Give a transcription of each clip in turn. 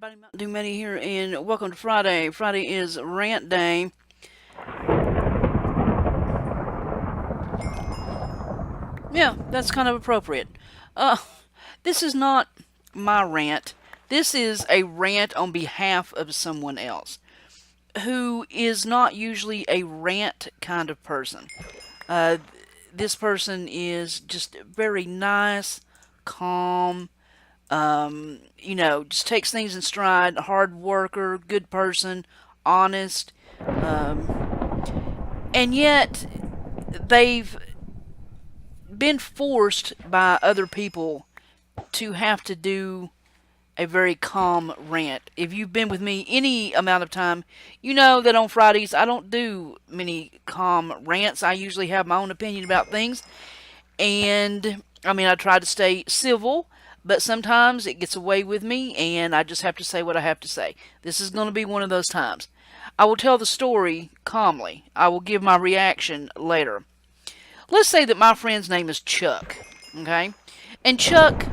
everybody, Mntdewmania here, and welcome to Friday. Friday is Rant Day. Yeah, that's kind of appropriate. Uh, this is not my rant. This is a rant on behalf of someone else who is not usually a rant kind of person. Uh, this person is just very nice, calm, just takes things in stride, hard worker, good person, honest, and yet they've been forced by other people to have to do a very calm rant. If you've been with me any amount of time, you know that on Fridays I don't do many calm rants. I usually have my own opinion about things, and I try to stay civil, but sometimes it gets away with me, and I just have to say what I have to say. This is going to be one of those times. I will tell the story calmly. I will give my reaction later. Let's say that my friend's name is Chuck, okay? And Chuck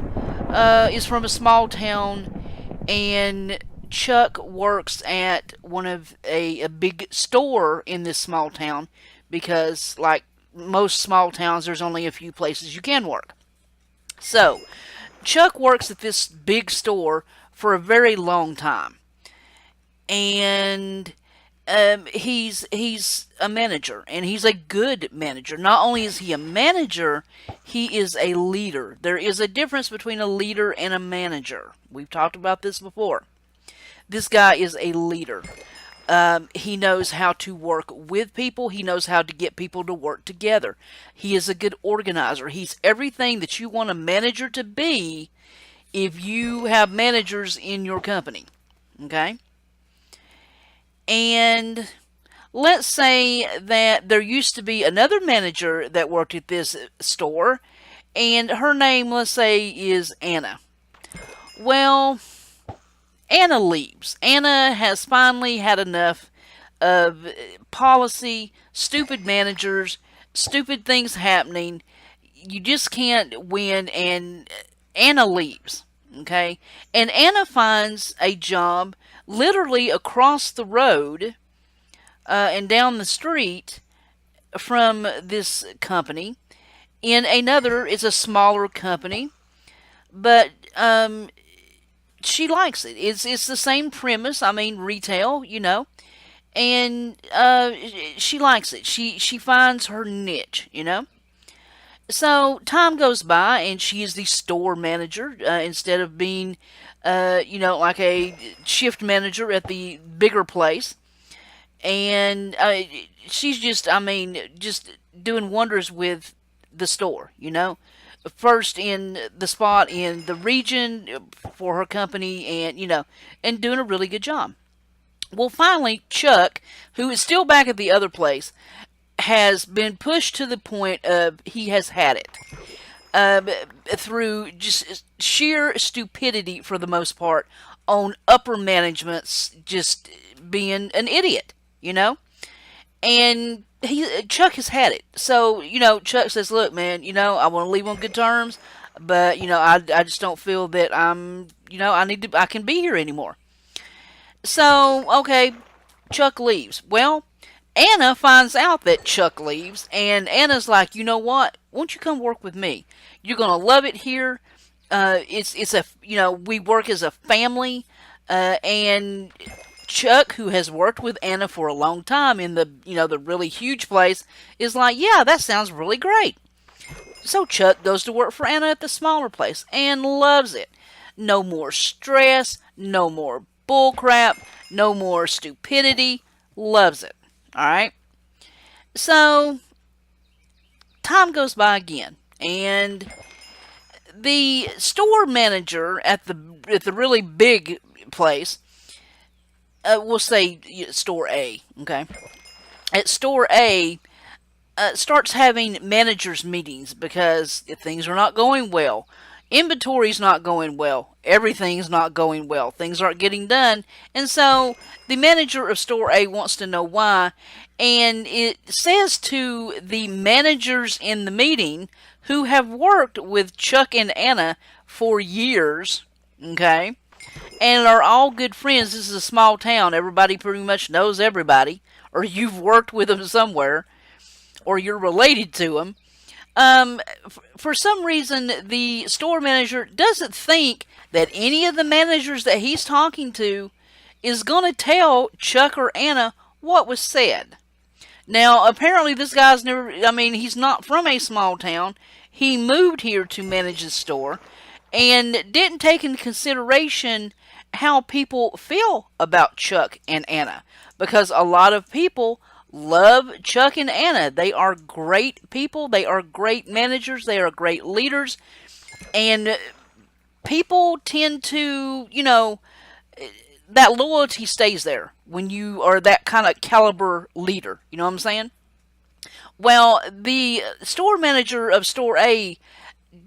is from a small town, and Chuck works at one of a big store in this small town because, like most small towns, there's only a few places you can work. So, Chuck works at this big store for a very long time, and he's a manager, and he's a good manager. Not only is he a manager, he is a leader. There is a difference between a leader and a manager. We've talked about this before. This guy is a leader. He knows how to work with people. He knows how to get people to work together. He is a good organizer. He's everything that you want a manager to be if you have managers in your company. Okay? And let's say that there used to be another manager that worked at this store, and her name, let's say, is Anna. Well, Anna leaves. Anna has finally had enough of policy, stupid managers, stupid things happening. You just can't win, and Anna leaves. Okay? And Anna finds a job literally across the road and down the street from this company in another. It's a smaller company, but she likes it. It's the same premise. Retail, and she likes it. She finds her niche, So time goes by, and she is the store manager instead of being, like a shift manager at the bigger place. And she's just doing wonders with the store, First in the spot in the region for her company, and doing a really good job. Well, finally, Chuck, who is still back at the other place, has been pushed to the point of he has had it. Through just sheer stupidity for the most part on upper management's just being an idiot, And Chuck has had it. So, Chuck says, look, man, I want to leave on good terms, but, I just don't feel that I can be here anymore. So, okay, Chuck leaves. Well, Anna finds out that Chuck leaves, and Anna's like, you know what? Won't you come work with me? You're gonna love it here. We work as a family, and Chuck, who has worked with Anna for a long time in the really huge place, is like, yeah, that sounds really great. So Chuck goes to work for Anna at the smaller place and loves it. No more stress, no more bullcrap, no more stupidity. Loves it. Alright? So, time goes by again, and the store manager at the really big place, we'll say store A, okay? At store A, starts having managers meetings because things are not going well. Inventory's not going well. Everything's not going well. Things aren't getting done. And so the manager of store A wants to know why. And it says to the managers in the meeting who have worked with Chuck and Anna for years, okay, and are all good friends. This is a small town. Everybody pretty much knows everybody, or you've worked with them somewhere, or you're related to them. For some reason, the store manager doesn't think that any of the managers that he's talking to is going to tell Chuck or Anna what was said. Now, apparently, this guy's never, I mean, he's not from a small town. He moved here to manage the store and didn't take into consideration how people feel about Chuck and Anna. Because a lot of people love Chuck and Anna. They are great people, they are great managers, they are great leaders, and people tend to, that loyalty stays there when you are that kind of caliber leader. You know what I'm saying? Well, the store manager of Store A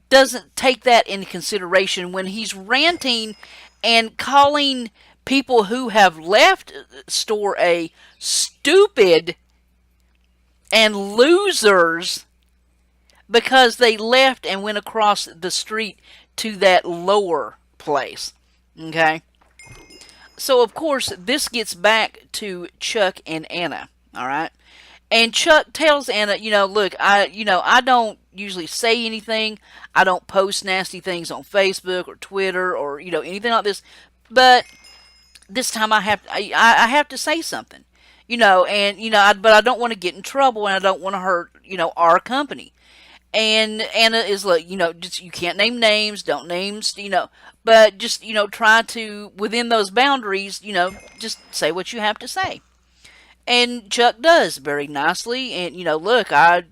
doesn't take that into consideration when he's ranting and calling people who have left Store A stupid and losers because they left and went across the street to that lower place. Okay? So, of course, this gets back to Chuck and Anna. All right? And Chuck tells Anna, look, I don't usually say anything. I don't post nasty things on Facebook or Twitter or, anything like this. But this time I have to say something. But I don't want to get in trouble and I don't want to hurt, our company. And Anna is like, just, you can't name names, don't names, but just, try to, within those boundaries, just say what you have to say. And Chuck does very nicely. And, look, I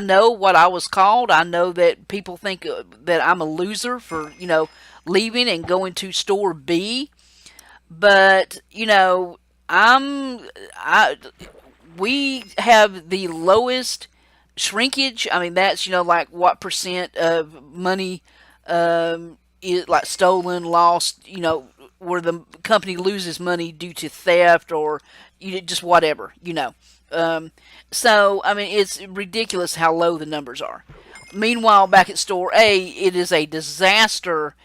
know what I was called. I know that people think that I'm a loser for, leaving and going to store B. But, we have the lowest shrinkage. I mean, that's, like what percent of money is like stolen, lost, where the company loses money due to theft or just whatever. So, I mean, it's ridiculous how low the numbers are. Meanwhile, back at Store A, it is a disaster,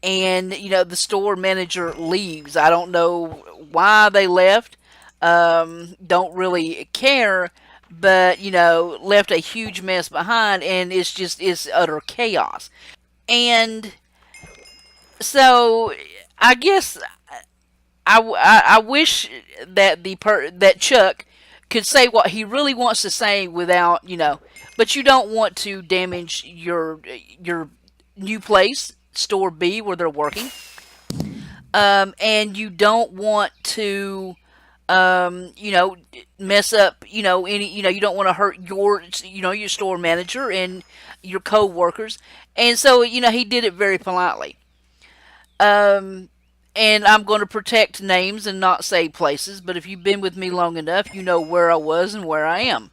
and, the store manager leaves. I don't know why they left. Don't really care, but, left a huge mess behind, and it's utter chaos. And so, I guess I wish that that Chuck could say what he really wants to say without, but you don't want to damage your new place, Store B, where they're working, and you don't want to, mess up, any, you don't want to hurt your store manager and your co-workers, and so, he did it very politely. And I'm going to protect names and not say places, but if you've been with me long enough, you know where I was and where I am.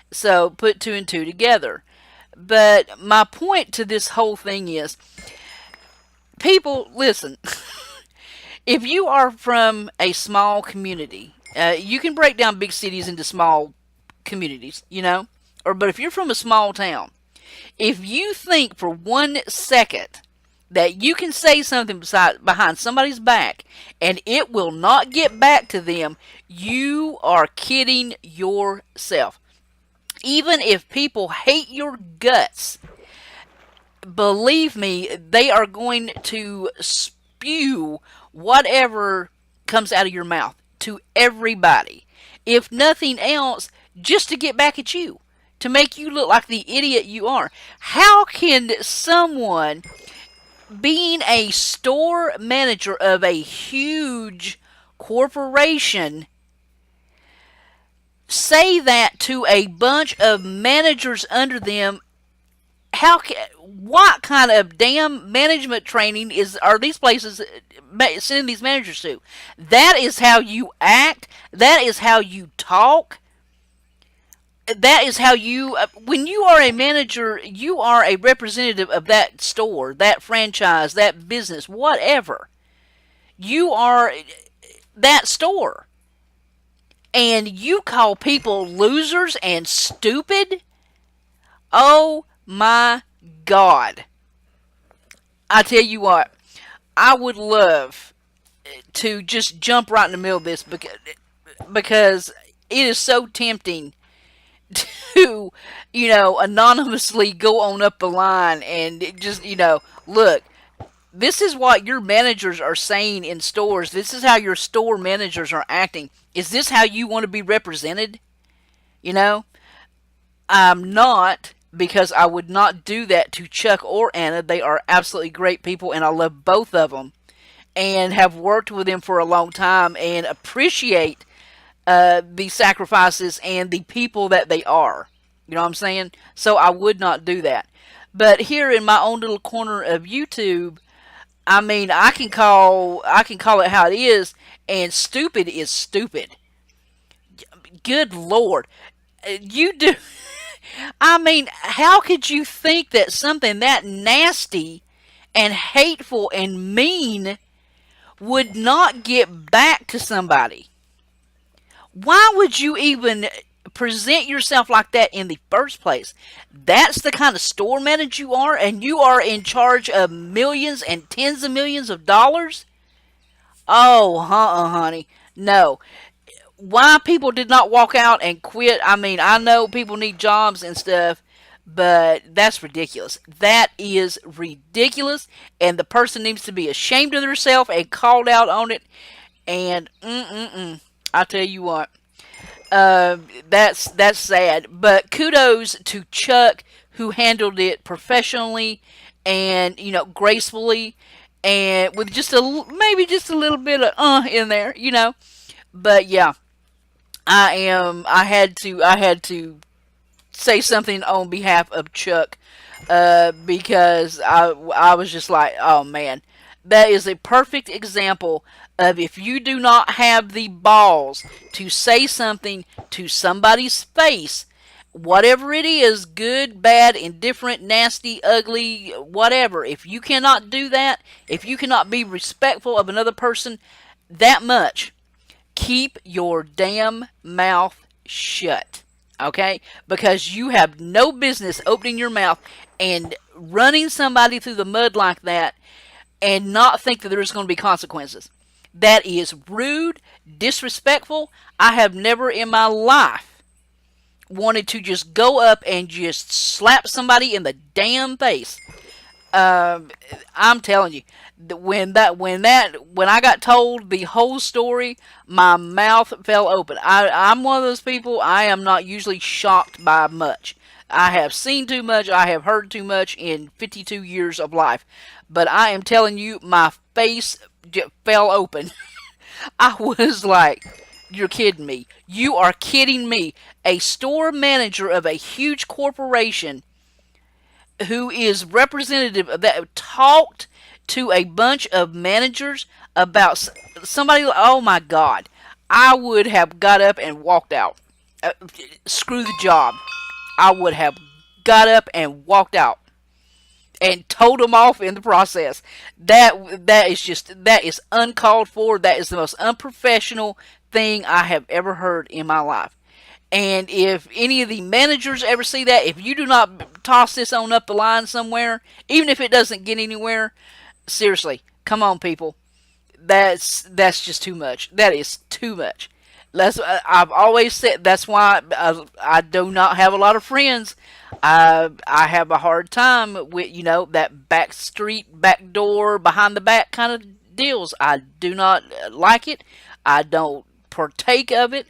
So put two and two together. But my point to this whole thing is, people, listen, if you are from a small community, you can break down big cities into small communities, but if you're from a small town, if you think for 1 second that you can say something behind somebody's back and it will not get back to them, you are kidding yourself. Even if people hate your guts, believe me, they are going to spew whatever comes out of your mouth to everybody. If nothing else, just to get back at you, to make you look like the idiot you are. How can someone, being a store manager of a huge corporation, say that to a bunch of managers under them? What kind of damn management training are these places sending these managers to? That is how you act. That is how you talk. That is how you, when you are a manager, you are a representative of that store, that franchise, that business, whatever. You are that store. And you call people losers and stupid? Oh my God. I tell you what, I would love to just jump right in the middle of this because it is so tempting to, anonymously go on up the line and just, look, this is what your managers are saying in stores. This is how your store managers are acting. Is this how you want to be represented? You know, I'm not, because I would not do that to Chuck or Anna. They are absolutely great people, and I love both of them and have worked with them for a long time and appreciate the sacrifices and the people that they are. You know what I'm saying? So I would not do that. But here in my own little corner of YouTube, I mean, I can call it how it is, and stupid is stupid. Good Lord, you do. I mean, how could you think that something that nasty and hateful and mean would not get back to somebody? Why would you even present yourself like that in the first place? That's the kind of store manager you are, and you are in charge of millions and tens of millions of dollars? Oh, honey. No. Why people did not walk out and quit, I mean, I know people need jobs and stuff, but that's ridiculous. That is ridiculous, and the person needs to be ashamed of themselves and called out on it. And I tell you what, that's sad. But kudos to Chuck, who handled it professionally and gracefully, and with just maybe just a little bit of in there. But yeah, I had to say something on behalf of Chuck, because I was just like, oh man, that is a perfect example of, if you do not have the balls to say something to somebody's face, whatever it is, good, bad, indifferent, nasty, ugly, whatever, if you cannot do that, if you cannot be respectful of another person that much, keep your damn mouth shut. Okay? Because you have no business opening your mouth and running somebody through the mud like that and not think that there's going to be consequences. That is rude, disrespectful. I have never in my life wanted to just go up and just slap somebody in the damn face. I'm telling you, when I got told the whole story, my mouth fell open. I'm one of those people. I am not usually shocked by much. I have seen too much. I have heard too much in 52 years of life. But I am telling you, my face fell open. I was like, you're kidding me. You are kidding me. A store manager of a huge corporation who is representative of that talked to a bunch of managers about somebody. Oh my God, I would have got up and walked out. Screw the job. I would have got up and walked out and told them off in the process. That is uncalled for. That is the most unprofessional thing I have ever heard in my life. And if any of the managers ever see that, if you do not toss this on up the line somewhere, even if it doesn't get anywhere, seriously, come on, people. That's just too much. That is too much. I've always said that's why I do not have a lot of friends. I have a hard time with that back street, back door, behind the back kind of deals. I do not like it. I don't partake of it.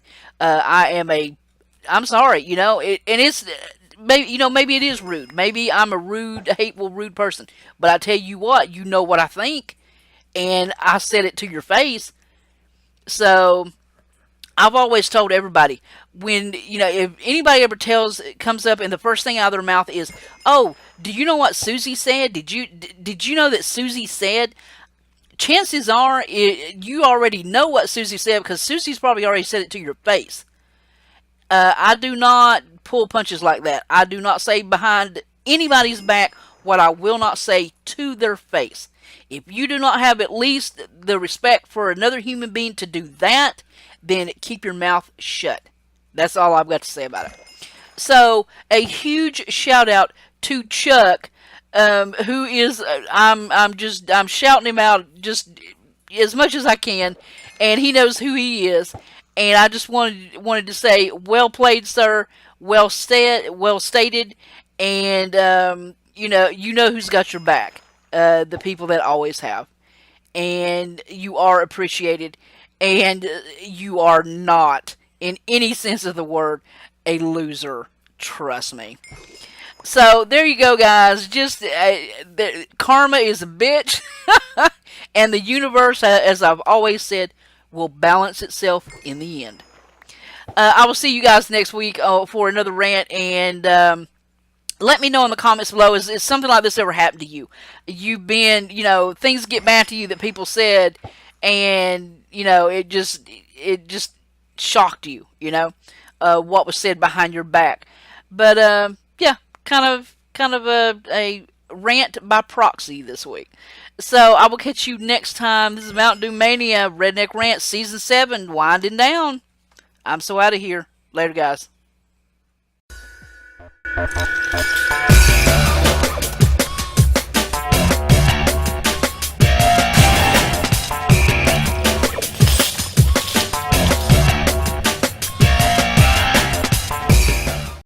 I'm sorry, and it's maybe it is rude. Maybe I'm a rude, hateful, rude person. But I tell you what, you know what I think, and I said it to your face. So I've always told everybody, when if anybody ever comes up and the first thing out of their mouth is, "Oh, do you know what Susie said? Did you know that Susie said?" Chances are you already know what Susie said, because Susie's probably already said it to your face. I do not pull punches like that. I do not say behind anybody's back what I will not say to their face. If you do not have at least the respect for another human being to do that, then keep your mouth shut. That's all I've got to say about it. So, a huge shout out to Chuck, who is, I'm shouting him out just as much as I can, and he knows who he is. And I just wanted to say, well played, sir. Well stated, and you know who's got your back. The people that always have, and you are appreciated, and you are not, in any sense of the word, a loser. Trust me. So there you go, guys. Just karma is a bitch, and the universe, as I've always said, will balance itself in the end. I will see you guys next week for another rant, and let me know in the comments below, is something like this ever happened to you? You've been, things get back to you that people said, and it just shocked you, what was said behind your back. But yeah, kind of a rant by proxy this week. So I will catch you next time. This is Mntdewmania, Redneck Rant Season 7, winding down. I'm so out of here. Later, guys.